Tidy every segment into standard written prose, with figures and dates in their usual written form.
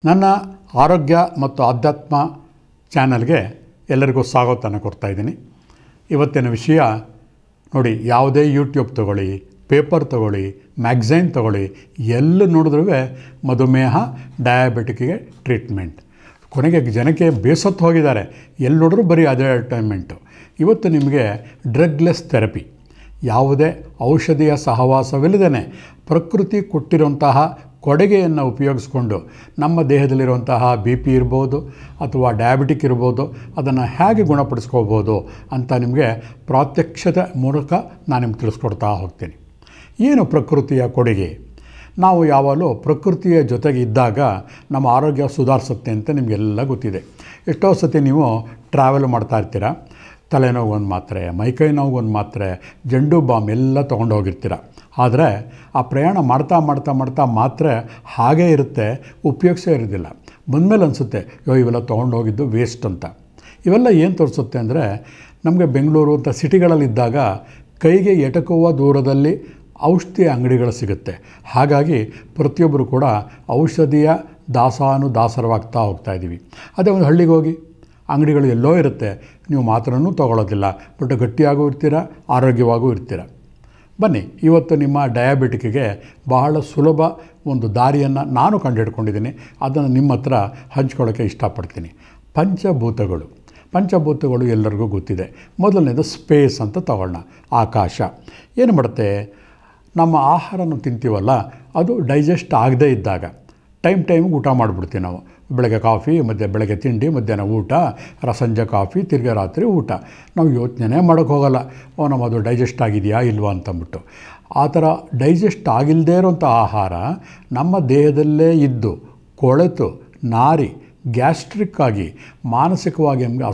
ನನ್ನ ಆರೋಗ್ಯ ಮತ್ತು ಆಧ್ಯಾತ್ಮ ಚಾನಲ್ಗೆ ಎಲ್ಲರಿಗೂ ಸ್ವಾಗತನ ಕೊಡ್ತಾ ಇದ್ದೀನಿ. ಇವತ್ತಿನ ವಿಷಯ ನೋಡಿ, ಯಾವುದೇ ಯೂಟ್ಯೂಬ್ ತೊಗೊಳ್ಳಿ, ಪೇಪರ್ ತೊಗೊಳ್ಳಿ, ಮ್ಯಾಗ್ಝೈನ್ ತೊಗೊಳ್ಳಿ, ಎಲ್ಲ ನೋಡಿದ್ರೂ ಮಧುಮೇಹ, ಡಯಾಬಿಟಿಕ್ಗೆ ಟ್ರೀಟ್ಮೆಂಟ್. ಕೊನೆಗೆ ಜನಕ್ಕೆ ಬೇಸತ್ತು ಹೋಗಿದ್ದಾರೆ. ಎಲ್ಲಿ ನೋಡಿದ್ರೂ ಬರೀ ಅಡ್ವರ್ಟೈಸ್ಮೆಂಟು. ಇವತ್ತು ನಿಮಗೆ ಡ್ರಗ್ಲೆಸ್ ಥೆರಪಿ, ಯಾವುದೇ ಔಷಧಿಯ ಸಹವಾಸವಿಲ್ಲದೇ ಪ್ರಕೃತಿ ಕೊಟ್ಟಿರುವಂತಹ ಕೊಡುಗೆಯನ್ನು ಉಪಯೋಗಿಸ್ಕೊಂಡು ನಮ್ಮ ದೇಹದಲ್ಲಿರುವಂತಹ BP ಇರ್ಬೋದು ಅಥವಾ ಡಯಾಬಿಟಿಕ್ ಇರ್ಬೋದು, ಅದನ್ನು ಹೇಗೆ ಗುಣಪಡಿಸ್ಕೋಬೋದು ಅಂತ ನಿಮಗೆ ಪ್ರಾತ್ಯಕ್ಷತೆ ಮೂಲಕ ನಾನು ನಿಮ್ಗೆ ತಿಳಿಸ್ಕೊಡ್ತಾ ಹೋಗ್ತೀನಿ. ಏನು ಪ್ರಕೃತಿಯ ಕೊಡುಗೆ? ನಾವು ಯಾವಾಗಲೂ ಪ್ರಕೃತಿಯ ಜೊತೆಗೆ ಇದ್ದಾಗ ನಮ್ಮ ಆರೋಗ್ಯ ಸುಧಾರಿಸುತ್ತೆ ಅಂತ ನಿಮಗೆಲ್ಲ ಗೊತ್ತಿದೆ. ಎಷ್ಟೋ ಸತಿ ನೀವು ಟ್ರಾವೆಲ್ ಮಾಡ್ತಾ ಇರ್ತೀರ, ತಲೆನೋವು ಒಂದು ಮಾತ್ರೆ, ಮೈಕೈ ನೋವು ಒಂದು ಮಾತ್ರೆ, ಜಂಡು ಬಾಂಬ್ ಎಲ್ಲ ತೊಗೊಂಡು ಹೋಗಿರ್ತೀರ. ಆದರೆ ಆ ಪ್ರಯಾಣ ಮಾಡ್ತಾ ಮಾಡ್ತಾ ಮಾಡ್ತಾ ಮಾತ್ರೆ ಹಾಗೇ ಇರುತ್ತೆ, ಉಪಯೋಗಿಸೇ ಇರೋದಿಲ್ಲ. ಬಂದಮೇಲೆ ಅನಿಸುತ್ತೆ, ಇವೆಲ್ಲ ತೊಗೊಂಡು ಹೋಗಿದ್ದು ವೇಸ್ಟ್ ಅಂತ. ಇವೆಲ್ಲ ಏನು ತೋರಿಸುತ್ತೆ ಅಂದರೆ, ನಮಗೆ ಬೆಂಗಳೂರು ಅಂತ ಸಿಟಿಗಳಲ್ಲಿದ್ದಾಗ ಕೈಗೆ ಎಟಕುವ ದೂರದಲ್ಲಿ ಔಷಧಿಯ ಅಂಗಡಿಗಳು ಸಿಗುತ್ತೆ. ಹಾಗಾಗಿ ಪ್ರತಿಯೊಬ್ಬರು ಕೂಡ ಔಷಧಿಯ ದಾಸರವಾಗ್ತಾ ಹೋಗ್ತಾಯಿದ್ದೀವಿ. ಅದೇ ಒಂದು ಹಳ್ಳಿಗೆ ಹೋಗಿ ಅಂಗಡಿಗಳು ಎಲ್ಲೋ ಇರುತ್ತೆ, ನೀವು ಮಾತ್ರನೂ ತೊಗೊಳ್ಳೋದಿಲ್ಲ, ಬಟ್ ಗಟ್ಟಿಯಾಗೂ ಇರ್ತೀರ, ಆರೋಗ್ಯವಾಗೂ ಇರ್ತೀರ. ಬನ್ನಿ, ಇವತ್ತು ನಿಮ್ಮ ಡಯಾಬಿಟಿಕ್ಗೆ ಬಹಳ ಸುಲಭ ಒಂದು ದಾರಿಯನ್ನು ನಾನು ಕಂಡುಹಿಡ್ಕೊಂಡಿದ್ದೀನಿ. ಅದನ್ನು ನಿಮ್ಮ ಹತ್ರ ಹಂಚ್ಕೊಳ್ಳೋಕ್ಕೆ ಇಷ್ಟಪಡ್ತೀನಿ. ಪಂಚಭೂತಗಳು ಎಲ್ಲರಿಗೂ ಗೊತ್ತಿದೆ. ಮೊದಲನೇದು ಸ್ಪೇಸ್ ಅಂತ ತಗೊಳ್ಳೋಣ. ಆಕಾಶ ಏನು ಮಾಡುತ್ತೆ? ನಮ್ಮ ಆಹಾರನ ತಿಂತೀವಲ್ಲ, ಅದು ಡೈಜೆಸ್ಟ್ ಆಗದೇ ಇದ್ದಾಗ ಟೈಮಿಗೆ ಊಟ ಮಾಡಿಬಿಡ್ತೀವಿ ನಾವು. ಬೆಳಗ್ಗೆ ಕಾಫಿ, ಬೆಳಗ್ಗೆ ತಿಂಡಿ, ಮಧ್ಯಾಹ್ನ ಊಟ, ಸಂಜೆ ಕಾಫಿ, ತಿರ್ಗಿ ರಾತ್ರಿ ಊಟ. ನಾವು ಯೋಚನೆ ಮಾಡೋಕ್ಕೆ ಹೋಗೋಲ್ಲ, ನಮ್ಮದು ಡೈಜೆಸ್ಟ್ ಆಗಿದೆಯಾ ಇಲ್ವಾ ಅಂತಂದ್ಬಿಟ್ಟು. ಆ ಥರ ಡೈಜೆಸ್ಟ್ ಆಗಿಲ್ಲದೇ ಇರೋಂಥ ಆಹಾರ ನಮ್ಮ ದೇಹದಲ್ಲೇ ಇದ್ದು ಕೊಳೆತು ನಾರಿ ಗ್ಯಾಸ್ಟ್ರಿಕ್ ಆಗಿ ಮಾನಸಿಕವಾಗಿ ನಮಗೆ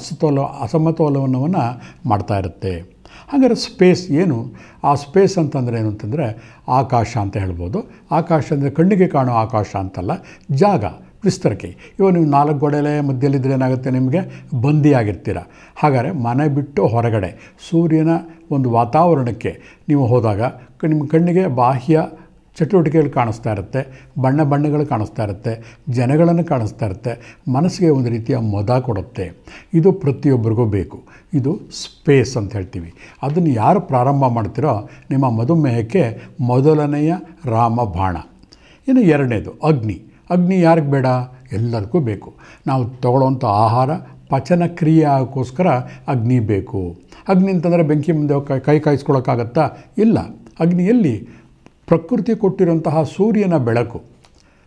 ಅಸಮತೋಲನವನ್ನು ಮಾಡ್ತಾ ಇರುತ್ತೆ. ಹಾಗಾದ್ರೆ ಸ್ಪೇಸ್ ಏನು? ಆ ಸ್ಪೇಸ್ ಅಂತಂದರೆ ಏನು ಅಂತಂದರೆ ಆಕಾಶ ಅಂತ ಹೇಳ್ಬೋದು. ಆಕಾಶ ಅಂದರೆ ಕಣ್ಣಿಗೆ ಕಾಣೋ ಆಕಾಶ ಅಂತಲ್ಲ, ಜಾಗ, ವಿಸ್ತರಿಕೆ. ನೀವು 4 ಗೋಡೆಲೆ ಮಧ್ಯದಲ್ಲಿದ್ದರೆ ಏನಾಗುತ್ತೆ? ನಿಮಗೆ ಬಂದಿಯಾಗಿರ್ತೀರ. ಹಾಗಾದರೆ ಮನೆ ಬಿಟ್ಟು ಹೊರಗಡೆ ಸೂರ್ಯನ ಒಂದು ವಾತಾವರಣಕ್ಕೆ ನೀವು ಹೋದಾಗ ನಿಮ್ಮ ಕಣ್ಣಿಗೆ ಬಾಹ್ಯ ಚಟುವಟಿಕೆಗಳು ಕಾಣಿಸ್ತಾ ಇರುತ್ತೆ, ಬಣ್ಣಗಳು ಕಾಣಿಸ್ತಾ ಇರುತ್ತೆ, ಜನಗಳನ್ನು ಕಾಣಿಸ್ತಾ ಇರುತ್ತೆ, ಮನಸ್ಸಿಗೆ ಒಂದು ರೀತಿಯ ಮದ ಕೊಡುತ್ತೆ. ಇದು ಪ್ರತಿಯೊಬ್ಬರಿಗೂ ಬೇಕು. ಇದು ಸ್ಪೇಸ್ ಅಂತ ಹೇಳ್ತೀವಿ. ಅದನ್ನು ಯಾರು ಪ್ರಾರಂಭ ಮಾಡ್ತೀರೋ ನಿಮ್ಮ ಮಧುಮೇಹಕ್ಕೆ ಮೊದಲನೆಯ ರಾಮಬಾಣ. ಇನ್ನು ಎರಡನೇದು ಅಗ್ನಿ ಯಾರಿಗೆ ಬೇಡ? ಎಲ್ಲರಿಗೂ ಬೇಕು. ನಾವು ತಗೊಳ್ಳೋವಂಥ ಆಹಾರ ಪಚನ ಕ್ರಿಯೆ ಆಗೋಕ್ಕೋಸ್ಕರ ಅಗ್ನಿ ಬೇಕು. ಅಗ್ನಿ ಅಂತಂದರೆ ಬೆಂಕಿ ಮುಂದೆ ಕೈ ಕಾಯಿಸ್ಕೊಳ್ಳೋಕ್ಕಾಗತ್ತಾ? ಇಲ್ಲ. ಅಗ್ನಿ ಎಲ್ಲಿ? ಪ್ರಕೃತಿ ಕೊಟ್ಟಿರುವಂತಹ ಸೂರ್ಯನ ಬೆಳಕು.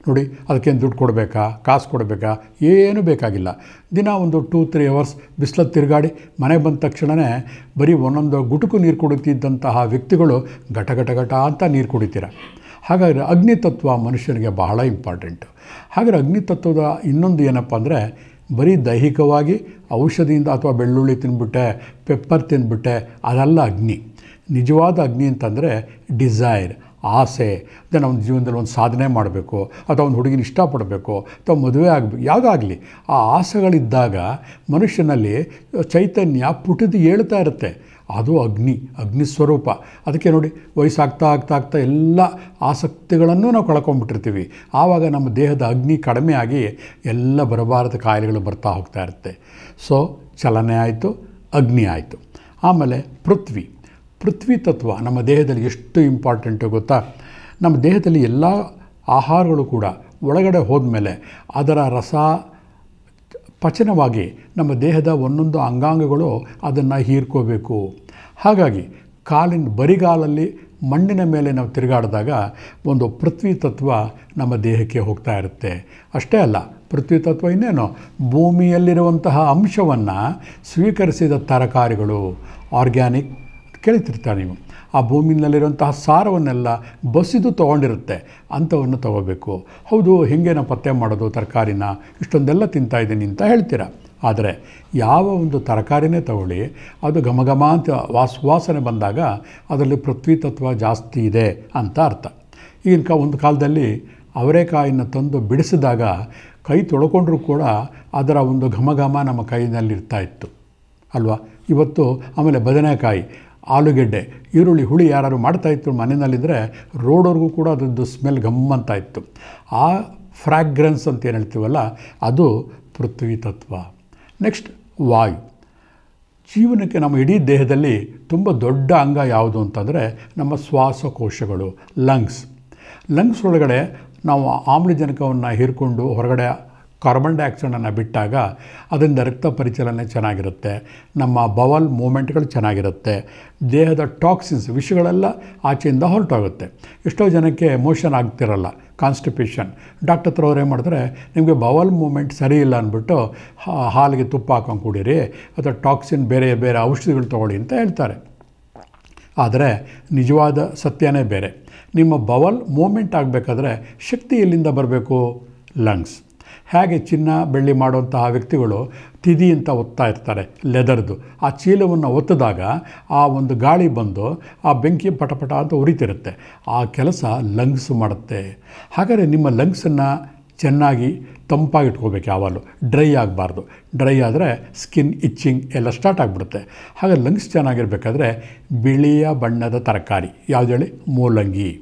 ನೋಡಿ, ಅದಕ್ಕೇನು ದುಡ್ಡು ಕೊಡಬೇಕಾ, ಕಾಸು ಕೊಡಬೇಕಾ? ಏನೂ ಬೇಕಾಗಿಲ್ಲ. ದಿನ ಒಂದು 2-3 ಅವರ್ಸ್ ಬಿಸಿಲಲ್ಲಿ ತಿರುಗಾಡಿ ಮನೆಗೆ ಬಂದ ತಕ್ಷಣವೇ ಬರೀ ಒಂದೊಂದು ಗುಟುಕು ನೀರು ಕುಡಿತಿದ್ದಂತಹ ವ್ಯಕ್ತಿಗಳು ಘಟ ಅಂತ ನೀರು ಕುಡಿತೀರ. ಹಾಗಾದರೆ ಅಗ್ನಿತತ್ವ ಮನುಷ್ಯನಿಗೆ ಬಹಳ ಇಂಪಾರ್ಟೆಂಟು. ಹಾಗಾದರೆ ಅಗ್ನಿತತ್ವದ ಇನ್ನೊಂದು ಏನಪ್ಪ ಅಂದರೆ, ಬರೀ ದೈಹಿಕವಾಗಿ ಔಷಧಿಯಿಂದ ಅಥವಾ ಬೆಳ್ಳುಳ್ಳಿ ತಿಂದ್ಬಿಟ್ಟೆ, ಪೆಪ್ಪರ್ ತಿಂದ್ಬಿಟ್ಟೆ ಅದಲ್ಲ ಅಗ್ನಿ. ನಿಜವಾದ ಅಗ್ನಿ ಅಂತಂದರೆ ಡಿಸೈರ್, ಆಸೆ. ನಮ್ಮ ಜೀವನದಲ್ಲಿ ಒಂದು ಸಾಧನೆ ಮಾಡಬೇಕು, ಅಥವಾ ಒಂದು ಹುಡುಗಿನ ಇಷ್ಟಪಡಬೇಕು, ಅಥವಾ ಮದುವೆ ಆಗಬೇಕು, ಯಾವುದಾಗಲಿ ಆ ಆಸೆಗಳಿದ್ದಾಗ ಮನುಷ್ಯನಲ್ಲಿ ಚೈತನ್ಯ ಪುಟಿದು ಏಳ್ತಾ ಇರುತ್ತೆ. ಅದು ಅಗ್ನಿ ಸ್ವರೂಪ. ಅದಕ್ಕೆ ನೋಡಿ, ವಯಸ್ಸಾಗ್ತಾ ಆಗ್ತಾ ಎಲ್ಲ ಆಸಕ್ತಿಗಳನ್ನು ನಾವು ಕಳ್ಕೊಂಡ್ಬಿಟ್ಟಿರ್ತೀವಿ. ಆವಾಗ ನಮ್ಮ ದೇಹದ ಅಗ್ನಿ ಕಡಿಮೆ ಆಗಿ ಎಲ್ಲ ಬರಬಾರದ ಕಾಯಿಲೆಗಳು ಬರ್ತಾ ಹೋಗ್ತಾ ಇರುತ್ತೆ. ಸೊ ಚಲನೆ ಆಯಿತು, ಅಗ್ನಿ ಆಯಿತು. ಆಮೇಲೆ ಪೃಥ್ವಿ ತತ್ವ ನಮ್ಮ ದೇಹದಲ್ಲಿ ಎಷ್ಟು ಇಂಪಾರ್ಟೆಂಟು ಗೊತ್ತಾ? ನಮ್ಮ ದೇಹದಲ್ಲಿ ಎಲ್ಲ ಆಹಾರಗಳು ಕೂಡ ಒಳಗಡೆ ಹೋದ್ಮೇಲೆ ಅದರ ರಸ ಪಚನವಾಗಿ ನಮ್ಮ ದೇಹದ ಒಂದೊಂದು ಅಂಗಾಂಗಗಳು ಅದನ್ನು ಹೀರ್ಕೋಬೇಕು. ಹಾಗಾಗಿ ಬರಿಗಾಲಲ್ಲಿ ಮಣ್ಣಿನ ಮೇಲೆ ನಾವು ತಿರುಗಾಡಿದಾಗ ಒಂದು ಪೃಥ್ವಿ ತತ್ವ ನಮ್ಮ ದೇಹಕ್ಕೆ ಹೋಗ್ತಾ ಇರುತ್ತೆ. ಅಷ್ಟೇ ಅಲ್ಲ, ಪೃಥ್ವಿ ತತ್ವ ಇನ್ನೇನು, ಭೂಮಿಯಲ್ಲಿರುವಂತಹ ಅಂಶವನ್ನು ಸ್ವೀಕರಿಸಿದ ತರಕಾರಿಗಳು, ಆರ್ಗ್ಯಾನಿಕ್ ಕೇಳ್ತಿರ್ತಾರೆ ನೀವು, ಆ ಭೂಮಿಯಲ್ಲಿರುವಂತಹ ಸಾರವನ್ನೆಲ್ಲ ಬಸಿದು ತೊಗೊಂಡಿರುತ್ತೆ, ಅಂಥವನ್ನು ತೊಗೋಬೇಕು. ಹೌದು, ಹೇಗೆ ನಾವು ಪತ್ತೆ ಮಾಡೋದು ತರಕಾರಿನ? ಇಷ್ಟೊಂದೆಲ್ಲ ತಿಂತಾಯಿದ್ದೀನಿ ಅಂತ ಹೇಳ್ತೀರ. ಆದರೆ ಯಾವ ಒಂದು ತರಕಾರಿನೇ ತಗೊಳ್ಳಿ, ಅದು ಘಮ ಅಂತ ವಾಸನೆ ಬಂದಾಗ ಅದರಲ್ಲಿ ಪೃಥ್ವಿ ತತ್ವ ಜಾಸ್ತಿ ಇದೆ ಅಂತ ಅರ್ಥ. ಈಗಿನ ಒಂದು ಕಾಲದಲ್ಲಿ ಅವರೆಕಾಯನ್ನು ತಂದು ಬಿಡಿಸಿದಾಗ ಕೈ ತೊಳ್ಕೊಂಡ್ರೂ ಕೂಡ ಅದರ ಒಂದು ಘಮ ನಮ್ಮ ಕೈನಲ್ಲಿರ್ತಾ ಇತ್ತು ಅಲ್ವಾ? ಇವತ್ತು ಆಮೇಲೆ ಬದನೆಕಾಯಿ, ಆಲೂಗೆಡ್ಡೆ, ಈರುಳ್ಳಿ, ಹುಳಿ ಯಾರು ಮಾಡ್ತಾಯಿತ್ತು ಮನೆಯಲ್ಲಿದ್ದರೆ ರೋಡವ್ರಿಗೂ ಕೂಡ ಅದರದ್ದು ಸ್ಮೆಲ್ ಗಮ್ಮಂತ ಇತ್ತು. ಆ ಫ್ರ್ಯಾಗ್ರೆನ್ಸ್ ಅಂತ ಏನು ಹೇಳ್ತೀವಲ್ಲ ಅದು ಪೃಥ್ವಿ ತತ್ವ. ನೆಕ್ಸ್ಟ್ ವಾಯು. ಜೀವನಕ್ಕೆ ನಮ್ಮ ಇಡೀ ದೇಹದಲ್ಲಿ ತುಂಬ ದೊಡ್ಡ ಅಂಗ ಯಾವುದು ಅಂತಂದರೆ ನಮ್ಮ ಶ್ವಾಸಕೋಶಗಳು, ಲಂಗ್ಸ್ ಒಳಗಡೆ ನಾವು ಆಮ್ಲಜನಕವನ್ನು ಹೀರ್ಕೊಂಡು ಹೊರಗಡೆ ಕಾರ್ಬನ್ ಡೈಆಕ್ಸೈಡನ್ನು ಬಿಟ್ಟಾಗ ಅದರಿಂದ ರಕ್ತ ಪರಿಚಲನೆ ಚೆನ್ನಾಗಿರುತ್ತೆ, ನಮ್ಮ ಬವಲ್ ಮೂಮೆಂಟ್ಗಳು ಚೆನ್ನಾಗಿರುತ್ತೆ, ದೇಹದ ಟಾಕ್ಸಿನ್ಸ್ ವಿಷಗಳೆಲ್ಲ ಆಚೆಯಿಂದ ಹೊರಟೋಗುತ್ತೆ. ಎಷ್ಟೋ ಜನಕ್ಕೆ ಮೋಷನ್ ಆಗ್ತಿರಲ್ಲ, ಕಾನ್ಸ್ಟಿಪೇಷನ್. ಡಾಕ್ಟರ್ ಹತ್ರ ಅವ್ರು ಏನು ಮಾಡಿದ್ರೆ, ನಿಮಗೆ ಬವಲ್ ಮೂಮೆಂಟ್ ಸರಿ ಇಲ್ಲ ಅಂದ್ಬಿಟ್ಟು ಹಾಲಿಗೆ ತುಪ್ಪ ಹಾಕೊಂಡು ಕುಡೀರಿ ಅಥವಾ ಟಾಕ್ಸಿನ್ ಬೇರೆ ಬೇರೆ ಔಷಧಿಗಳು ತೊಗೊಳ್ಳಿ ಅಂತ ಹೇಳ್ತಾರೆ. ಆದರೆ ನಿಜವಾದ ಸತ್ಯನೇ ಬೇರೆ. ನಿಮ್ಮ ಬವಲ್ ಮೂಮೆಂಟ್ ಆಗಬೇಕಾದ್ರೆ ಶಕ್ತಿ ಎಲ್ಲಿಂದ ಬರಬೇಕು? ಲಂಗ್ಸ್. ಹೇಗೆ ಚಿನ್ನ ಬೆಳ್ಳಿ ಮಾಡುವಂತಹ ವ್ಯಕ್ತಿಗಳು ತಿದಿ ಅಂತ ಒತ್ತಾ ಇರ್ತಾರೆ ಲೆದರ್ದು, ಆ ಚೀಲವನ್ನು ಒತ್ತಿದಾಗ ಆ ಒಂದು ಗಾಳಿ ಬಂದು ಆ ಬೆಂಕಿ ಪಟಪಟ ಅಂತ ಉರಿತಿರುತ್ತೆ. ಆ ಕೆಲಸ ಲಂಗ್ಸ್ ಮಾಡುತ್ತೆ. ಹಾಗಾದರೆ ನಿಮ್ಮ ಲಂಗ್ಸನ್ನು ಚೆನ್ನಾಗಿ ತಂಪಾಗಿಟ್ಕೋಬೇಕು, ಯಾವಾಗಲೂ ಡ್ರೈ ಆಗಬಾರ್ದು. ಡ್ರೈ ಆದರೆ ಸ್ಕಿನ್ ಇಚ್ಚಿಂಗ್ ಎಲ್ಲ ಸ್ಟಾರ್ಟ್ ಆಗಿಬಿಡುತ್ತೆ. ಹಾಗೆ ಲಂಗ್ಸ್ ಚೆನ್ನಾಗಿರಬೇಕಾದ್ರೆ ಬಿಳಿಯ ಬಣ್ಣದ ತರಕಾರಿ ಯಾವುದು ಹೇಳಿ? ಮೂಲಂಗಿ,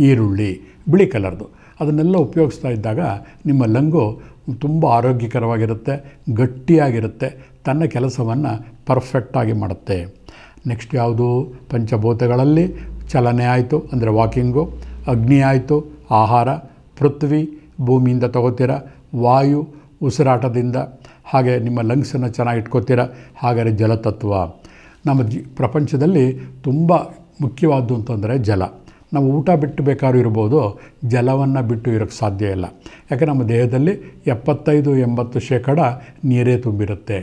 ಈರುಳ್ಳಿ, ಬಿಳಿ ಕಲರ್ದು ಅದನ್ನೆಲ್ಲ ಉಪಯೋಗಿಸ್ತಾ ಇದ್ದಾಗ ನಿಮ್ಮ ಲಂಗು ತುಂಬ ಆರೋಗ್ಯಕರವಾಗಿರುತ್ತೆ, ಗಟ್ಟಿಯಾಗಿರುತ್ತೆ, ತನ್ನ ಕೆಲಸವನ್ನು ಪರ್ಫೆಕ್ಟಾಗಿ ಮಾಡುತ್ತೆ. ನೆಕ್ಸ್ಟ್ ಯಾವುದು? ಪಂಚಭೂತಗಳಲ್ಲಿ ಚಲನೆ ಆಯಿತು ಅಂದರೆ ವಾಕಿಂಗು, ಅಗ್ನಿ ಆಯಿತು ಆಹಾರ, ಪೃಥ್ವಿ ಭೂಮಿಯಿಂದ ತಗೋತೀರ, ವಾಯು ಉಸಿರಾಟದಿಂದ, ಹಾಗೆ ನಿಮ್ಮ ಲಂಗ್ಸನ್ನು ಚೆನ್ನಾಗಿ ಇಟ್ಕೋತೀರ. ಹಾಗಾದರೆ ಜಲತತ್ವ. ನಮ್ಮ ಪ್ರಪಂಚದಲ್ಲಿ ತುಂಬ ಮುಖ್ಯವಾದ್ದು ಅಂತಂದರೆ ಜಲ. ನಾವು ಊಟ ಬಿಟ್ಟು ಬೇಕಾದ್ರೂ ಇರ್ಬೋದು, ಜಲವನ್ನು ಬಿಟ್ಟು ಇರೋಕ್ಕೆ ಸಾಧ್ಯ ಇಲ್ಲ. ಯಾಕೆ ನಮ್ಮ ದೇಹದಲ್ಲಿ 75-80% ನೀರೇ ತುಂಬಿರುತ್ತೆ.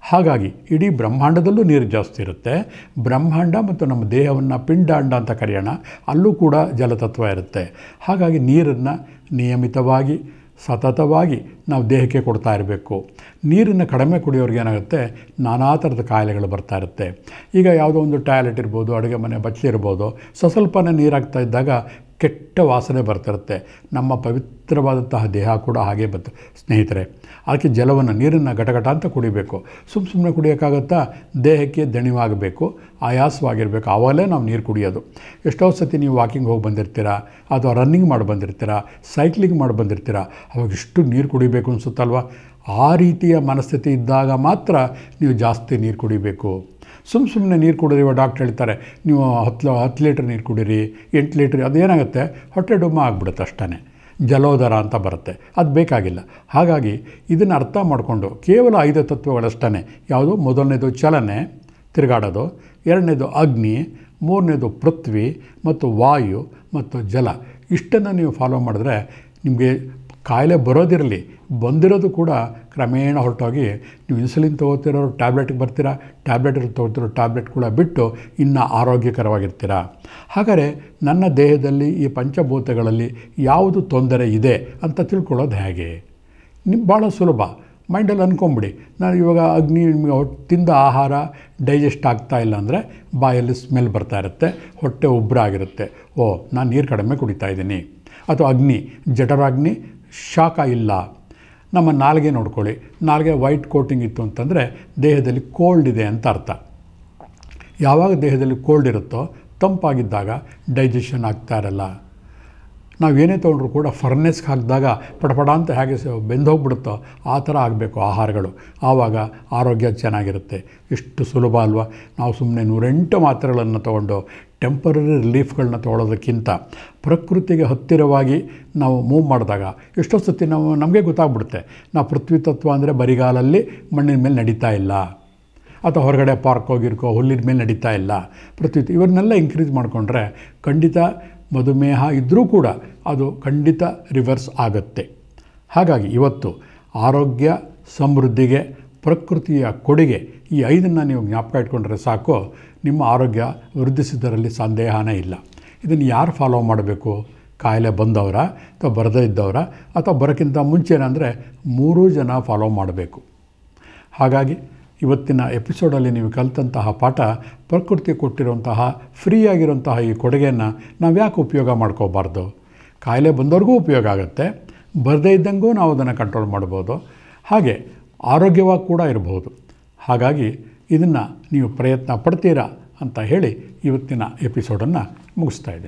ಹಾಗಾಗಿ ಇಡೀ ಬ್ರಹ್ಮಾಂಡದಲ್ಲೂ ನೀರು ಜಾಸ್ತಿ ಇರುತ್ತೆ. ಬ್ರಹ್ಮಾಂಡ ಮತ್ತು ನಮ್ಮ ದೇಹವನ್ನು ಪಿಂಡಾಂಡ ಅಂತ ಕರೆಯೋಣ, ಅಲ್ಲೂ ಕೂಡ ಜಲತತ್ವ ಇರುತ್ತೆ. ಹಾಗಾಗಿ ನೀರನ್ನು ನಿಯಮಿತವಾಗಿ ಸತತವಾಗಿ ನಾವು ದೇಹಕ್ಕೆ ಕೊಡ್ತಾ ಇರಬೇಕು. ನೀರನ್ನು ಕಡಿಮೆ ಕುಡಿಯೋರಿಗೆ ಏನಾಗುತ್ತೆ? ನಾನಾ ಥರದ ಕಾಯಿಲೆಗಳು ಬರ್ತಾ ಇರುತ್ತೆ. ಈಗ ಯಾವುದೋ ಒಂದು ಟಾಯ್ಲೆಟ್ ಇರ್ಬೋದು, ಅಡುಗೆ ಮನೆ ಬಚ್ಚಲಿರ್ಬೋದು, ಸ್ವಲ್ಪನೇ ನೀರಾಗ್ತಾ ಇದ್ದಾಗ ಕೆಟ್ಟ ವಾಸನೆ ಬರ್ತಿರುತ್ತೆ. ನಮ್ಮ ಪವಿತ್ರವಾದಂತಹ ದೇಹ ಕೂಡ ಹಾಗೆ ಬರುತ್ತೆ ಸ್ನೇಹಿತರೆ. ಅದಕ್ಕೆ ಜಲವನ್ನು, ನೀರನ್ನು ಗಟಗಟ ಅಂತ ಕುಡಿಬೇಕು. ಸುಮ್ಮನೆ ಕುಡಿಯೋಕ್ಕಾಗತ್ತಾ? ದೇಹಕ್ಕೆ ದಣಿವಾಗಬೇಕು, ಆಯಾಸವಾಗಿರಬೇಕು, ಆವಾಗಲೇ ನಾವು ನೀರು ಕುಡಿಯೋದು. ಎಷ್ಟೋ ಸತಿ ನೀವು ವಾಕಿಂಗ್ ಹೋಗಿ ಬಂದಿರ್ತೀರಾ ಅಥವಾ ರನ್ನಿಂಗ್ ಮಾಡಿ ಬಂದಿರ್ತೀರಾ, ಸೈಕ್ಲಿಂಗ್ ಮಾಡಿ ಬಂದಿರ್ತೀರಾ, ಅವಾಗ ಇಷ್ಟು ನೀರು ಕುಡಿಬೇಕು ಅನಿಸುತ್ತಲ್ವ? ಆ ರೀತಿಯ ಮನಸ್ಥಿತಿ ಇದ್ದಾಗ ಮಾತ್ರ ನೀವು ಜಾಸ್ತಿ ನೀರು ಕುಡಿಬೇಕು. ಸುಮ್ಮನೆ ನೀರು ಕುಡಿದ್ರೆ ಇವಾಗ ಡಾಕ್ಟ್ರ್ ಹೇಳ್ತಾರೆ ನೀವು 10 ಲೀಟ್ರ್ ನೀರು ಕುಡೀರಿ, 8 ಲೀಟ್ರ್, ಅದೇನಾಗುತ್ತೆ? ಹೊಟ್ಟೆ ಡುಮ್ಮ ಆಗಿಬಿಡುತ್ತೆ ಅಷ್ಟೇ, ಜಲೋದರ ಅಂತ ಬರುತ್ತೆ. ಅದು ಬೇಕಾಗಿಲ್ಲ. ಹಾಗಾಗಿ ಇದನ್ನು ಅರ್ಥ ಮಾಡಿಕೊಂಡು ಕೇವಲ 5 ತತ್ವಗಳಷ್ಟೇ. ಯಾವುದು? ಮೊದಲನೇದು ಚಲನೆ, ತಿರುಗಾಡೋದು, ಎರಡನೇದು ಅಗ್ನಿ, ಮೂರನೇದು ಪೃಥ್ವಿ ಮತ್ತು ವಾಯು ಮತ್ತು ಜಲ. ಇಷ್ಟನ್ನು ನೀವು ಫಾಲೋ ಮಾಡಿದ್ರೆ ನಿಮಗೆ ಕಾಯಿಲೆ ಬರೋದಿರಲಿ, ಬಂದಿರೋದು ಕೂಡ ಕ್ರಮೇಣ ಹೊರಟೋಗಿ ನೀವು ಇನ್ಸುಲಿನ್ ತೊಗೋತಿರೋರು ಟ್ಯಾಬ್ಲೆಟ್ಗೆ ಬರ್ತೀರಾ, ಟ್ಯಾಬ್ಲೆಟ್ ತೊಗೊಳ್ತಿರೋ ಟ್ಯಾಬ್ಲೆಟ್ ಕೂಡ ಬಿಟ್ಟು ಇನ್ನೂ ಆರೋಗ್ಯಕರವಾಗಿರ್ತೀರ. ಹಾಗಾದರೆ ನನ್ನ ದೇಹದಲ್ಲಿ ಈ ಪಂಚಭೂತಗಳಲ್ಲಿ ಯಾವುದು ತೊಂದರೆ ಇದೆ ಅಂತ ತಿಳ್ಕೊಳ್ಳೋದು ಹೇಗೆ? ಭಾಳ ಸುಲಭ. ಮೈಂಡಲ್ಲಿ ಅಂದ್ಕೊಂಬಿಡಿ, ನಾನು ಇವಾಗ ಅಗ್ನಿ ತಿಂದ ಆಹಾರ ಡೈಜೆಸ್ಟ್ ಆಗ್ತಾ ಇಲ್ಲ ಅಂದರೆ ಬಾಯಲ್ಲಿ ಸ್ಮೆಲ್ ಬರ್ತಾ ಇರುತ್ತೆ, ಹೊಟ್ಟೆ ಉಬ್ಬರಾಗಿರುತ್ತೆ, ನಾನು ನೀರು ಕಡಿಮೆ ಕುಡಿತಾ ಇದ್ದೀನಿ. ಅಥವಾ ಅಗ್ನಿ, ಜಠರಾಗ್ನಿ, ಶಾಖ ಇಲ್ಲ. ನಮ್ಮ ನಾಲಿಗೆ ನೋಡ್ಕೊಳ್ಳಿ, ನಾಲಿಗೆ ವೈಟ್ ಕೋಟಿಂಗ್ ಇತ್ತು ಅಂತಂದರೆ ದೇಹದಲ್ಲಿ ಕೋಲ್ಡ್ ಇದೆ ಅಂತ ಅರ್ಥ. ಯಾವಾಗ ದೇಹದಲ್ಲಿ ಕೋಲ್ಡ್ ಇರುತ್ತೋ, ತಂಪಾಗಿದ್ದಾಗ ಡೈಜೆಷನ್ ಆಗ್ತಾ ಇರಲ್ಲ. ನಾವೇನೇ ತೊಗೊಂಡ್ರು ಕೂಡ ಫರ್ನೆಸ್ಗೆ ಹಾಕಿದಾಗ ಪಡಪಡ ಅಂತ ಹೇಗೆ ಬೆಂದೋಗ್ಬಿಡುತ್ತೋ ಆ ಥರ ಆಗಬೇಕು ಆಹಾರಗಳು. ಆವಾಗ ಆರೋಗ್ಯ ಚೆನ್ನಾಗಿರುತ್ತೆ. ಎಷ್ಟು ಸುಲಭ ಅಲ್ವಾ? ನಾವು ಸುಮ್ಮನೆ 108 ಮಾತ್ರೆಗಳನ್ನು ತೊಗೊಂಡು ಟೆಂಪರರಿ ರಿಲೀಫ್ಗಳನ್ನ ತೊಗೊಳೋದಕ್ಕಿಂತ ಪ್ರಕೃತಿಗೆ ಹತ್ತಿರವಾಗಿ ನಾವು ಮೂವ್ ಮಾಡಿದಾಗ ಎಷ್ಟೋ ಸತಿ ನಮಗೆ ಗೊತ್ತಾಗ್ಬಿಡುತ್ತೆ, ನಾವು ಪೃಥ್ವಿ ತತ್ವ ಅಂದರೆ ಬರಿಗಾಲಲ್ಲಿ ಮಣ್ಣಿನ ಮೇಲೆ ನಡೀತಾ ಇಲ್ಲ, ಅಥವಾ ಹೊರಗಡೆ ಪಾರ್ಕ್ ಹೋಗಿರ್ಕೋ ಹುಲ್ಲಿನ ಮೇಲೆ ನಡೀತಾ ಇಲ್ಲ. ಇವನ್ನೆಲ್ಲ ಇನ್ಕ್ರೀಸ್ ಮಾಡಿಕೊಂಡ್ರೆ ಖಂಡಿತ ಮಧುಮೇಹ ಇದ್ದರೂ ಕೂಡ ಅದು ಖಂಡಿತ ರಿವರ್ಸ್ ಆಗುತ್ತೆ. ಹಾಗಾಗಿ ಇವತ್ತು ಆರೋಗ್ಯ ಸಮೃದ್ಧಿಗೆ ಪ್ರಕೃತಿಯ ಕೊಡುಗೆ ಈ 5 ನೀವು ಜ್ಞಾಪಕ ಇಟ್ಕೊಂಡ್ರೆ ಸಾಕು, ನಿಮ್ಮ ಆರೋಗ್ಯ ವೃದ್ಧಿಸಿದ್ದರಲ್ಲಿ ಸಂದೇಹನೇ ಇಲ್ಲ. ಇದನ್ನು ಯಾರು ಫಾಲೋ ಮಾಡಬೇಕು? ಕಾಯಿಲೆ ಬಂದವರ ಅಥವಾ ಬರದೇ ಇದ್ದವರ ಅಥವಾ ಬರೋಕ್ಕಿಂತ ಮುಂಚೆನಂದರೆ 3 ಜನ ಫಾಲೋ ಮಾಡಬೇಕು. ಹಾಗಾಗಿ ಇವತ್ತಿನ ಎಪಿಸೋಡಲ್ಲಿ ನೀವು ಕಲಿತಂತಹ ಪಾಠ, ಪ್ರಕೃತಿ ಕೊಟ್ಟಿರುವಂತಹ ಫ್ರೀಯಾಗಿರುವಂತಹ ಈ ಕೊಡುಗೆಯನ್ನು ನಾವು ಯಾಕೆ ಉಪಯೋಗ ಮಾಡ್ಕೋಬಾರ್ದು? ಕಾಯಿಲೆ ಬಂದವ್ರಿಗೂ ಉಪಯೋಗ ಆಗುತ್ತೆ, ಬರದೇ ಇದ್ದಂಗೂ ನಾವು ಅದನ್ನು ಕಂಟ್ರೋಲ್ ಮಾಡ್ಬೋದು, ಹಾಗೆ ಆರೋಗ್ಯವಾಗಿ ಕೂಡ ಇರಬಹುದು. ಹಾಗಾಗಿ ಇದನ್ನು ನೀವು ಪ್ರಯತ್ನ ಪಡ್ತೀರಾ ಅಂತ ಹೇಳಿ ಇವತ್ತಿನ ಎಪಿಸೋಡನ್ನು ಮುಗಿಸ್ತಾ ಇದ್ದೀನಿ.